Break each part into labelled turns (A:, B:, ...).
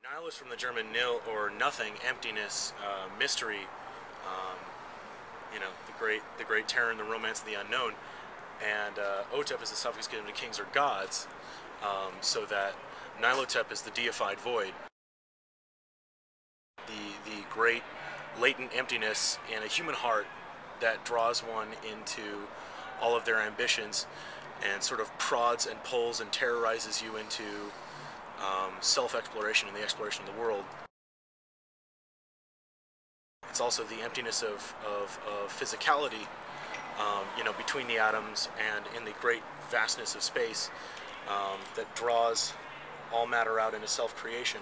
A: Nihil is from the German nil, or nothing, emptiness, mystery. You know, the great terror and the romance of the unknown. And Otep is the suffix given to kings or gods, so that Nihlotep is the deified void, the great latent emptiness in a human heart that draws one into all of their ambitions and sort of prods and pulls and terrorizes you into self-exploration and the exploration of the world. It's also the emptiness of physicality, you know, between the atoms and in the great vastness of space that draws all matter out into self-creation.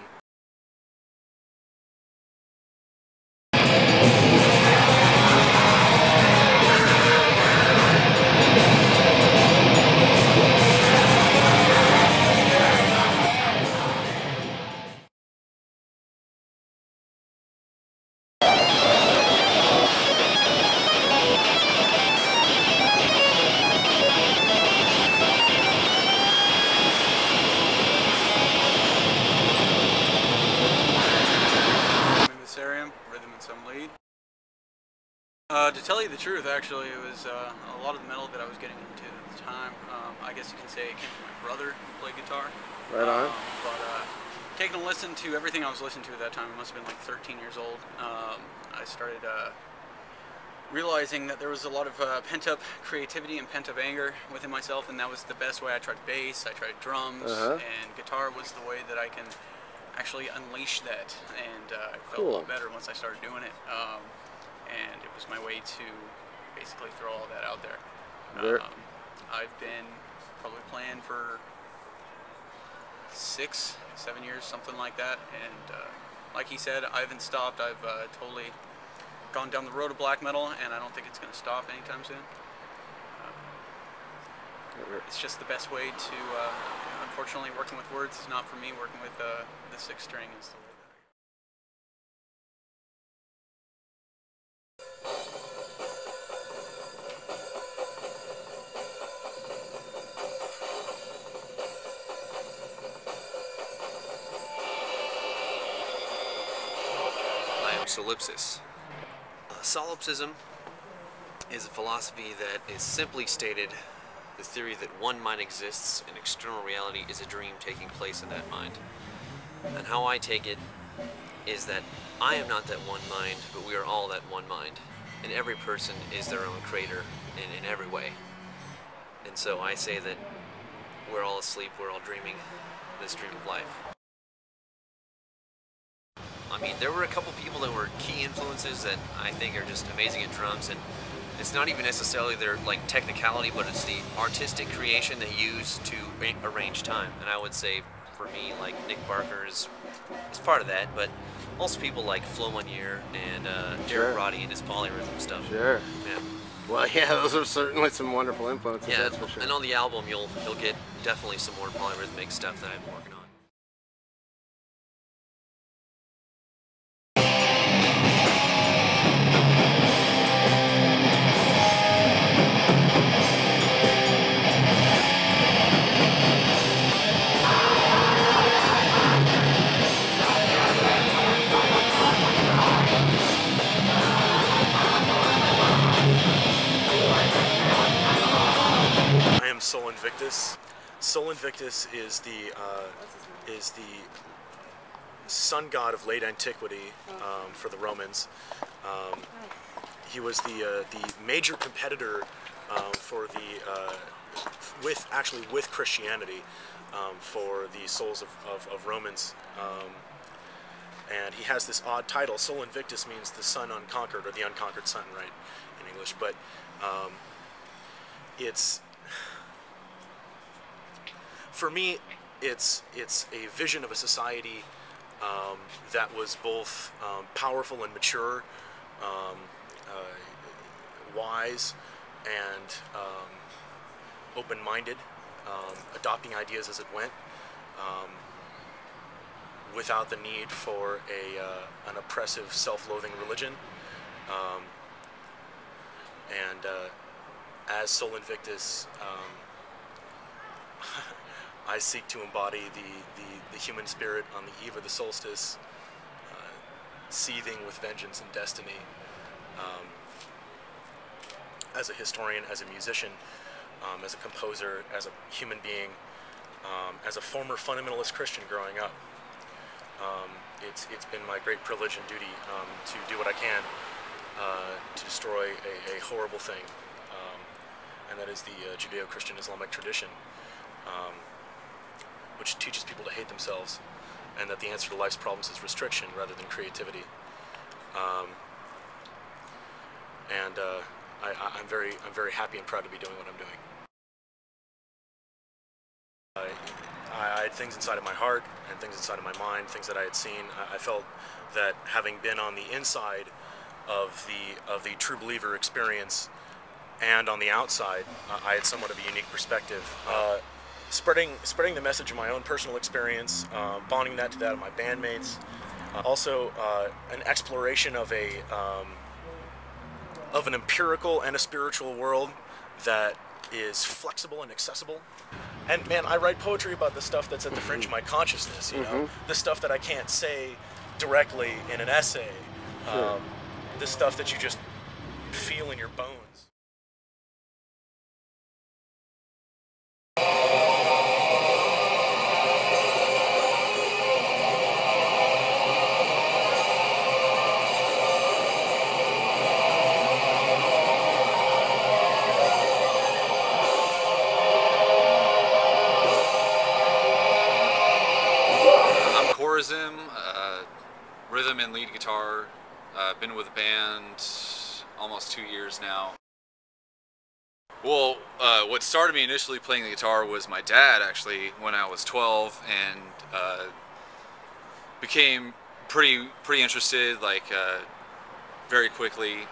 B: Rhythm and some lead. To tell you the truth, actually, it was a lot of the metal that I was getting into at the time. I guess you can say it came from my brother who played guitar.
C: Right on.
B: But taking a listen to everything I was listening to at that time, I must have been like 13 years old. I started realizing that there was a lot of pent-up creativity and pent-up anger within myself, and that was the best way. I tried bass, I tried drums, and guitar was the way that I can actually unleash that, and I felt a lot better once I started doing it, and it was my way to basically throw all that out there. I've been probably playing for 6, 7 years, something like that, and like he said, I haven't stopped. I've totally gone down the road of black metal, and I don't think it's going to stop anytime soon. It's just the best way to, unfortunately, working with words is not for me. Working with the 6th string is the way
D: I am solipsis. Solipsism is a philosophy that is simply stated the theory that one mind exists and external reality is a dream taking place in that mind. And how I take it is that I am not that one mind, but we are all that one mind. And every person is their own creator in every way. And so I say that we're all asleep, we're all dreaming this dream of life. I mean, there were a couple people that were key influences that I think are just amazing at drums, and it's not even necessarily their like technicality, but it's the artistic creation they use to arrange time. And I would say, for me, like Nick Barker is part of that, but also people like Flo Monnier and Derek Roddy and his polyrhythm stuff.
C: Sure.
D: Yeah.
C: Well, yeah, those are certainly some wonderful influences.
D: Yeah,
C: that's for sure.
D: And on the album, you'll get definitely some more polyrhythmic stuff that I've been working on.
A: Sol Invictus. Sol Invictus is the sun god of late antiquity for the Romans. He was the major competitor for the with Christianity for the souls of Romans. And he has this odd title. Sol Invictus means the sun unconquered, or the unconquered sun, right, in English. But it's, for me, it's a vision of a society that was both powerful and mature, wise and open-minded, adopting ideas as it went, without the need for an oppressive, self-loathing religion. And as Sol Invictus, I seek to embody the human spirit on the eve of the solstice, seething with vengeance and destiny. As a historian, as a musician, as a composer, as a human being, as a former fundamentalist Christian growing up, it's been my great privilege and duty to do what I can to destroy a horrible thing, and that is the Judeo-Christian Islamic tradition, which teaches people to hate themselves, and that the answer to life's problems is restriction rather than creativity. I'm very happy and proud to be doing what I'm doing. I had things inside of my heart and things inside of my mind, things that I had seen. I felt that having been on the inside of the true believer experience and on the outside, I had somewhat of a unique perspective. Spreading the message of my own personal experience, bonding that to that of my bandmates. Also, an exploration of an empirical and a spiritual world that is flexible and accessible. And man, I write poetry about the stuff that's at the fringe of my consciousness, you know, the stuff that I can't say directly in an essay, the stuff that you just feel in your bones.
E: Rhythm and lead guitar. Been with the band almost 2 years now. Well, what started me initially playing the guitar was my dad, actually, when I was 12, and became pretty interested, like very quickly,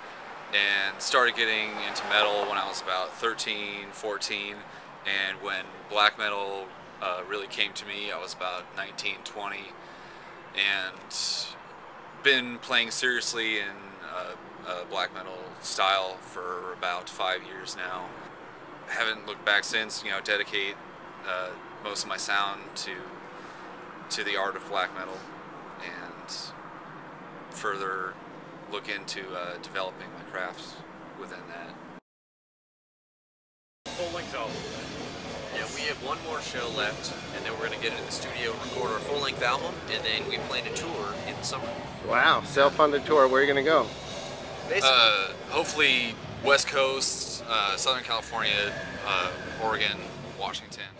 E: and started getting into metal when I was about 13, 14, and when black metal really came to me, I was about 19, 20, and been playing seriously in black metal style for about 5 years now. Haven't looked back since. You know, dedicate most of my sound to the art of black metal, and further look into developing my crafts within that.
A: Full-length album.
D: Yeah, we have one more show left, and then we're going to get into the studio and record our full-length album, and then we plan to tour in the summer.
C: Wow, self-funded tour. Where are you going to go?
E: Hopefully West Coast, Southern California, Oregon, Washington.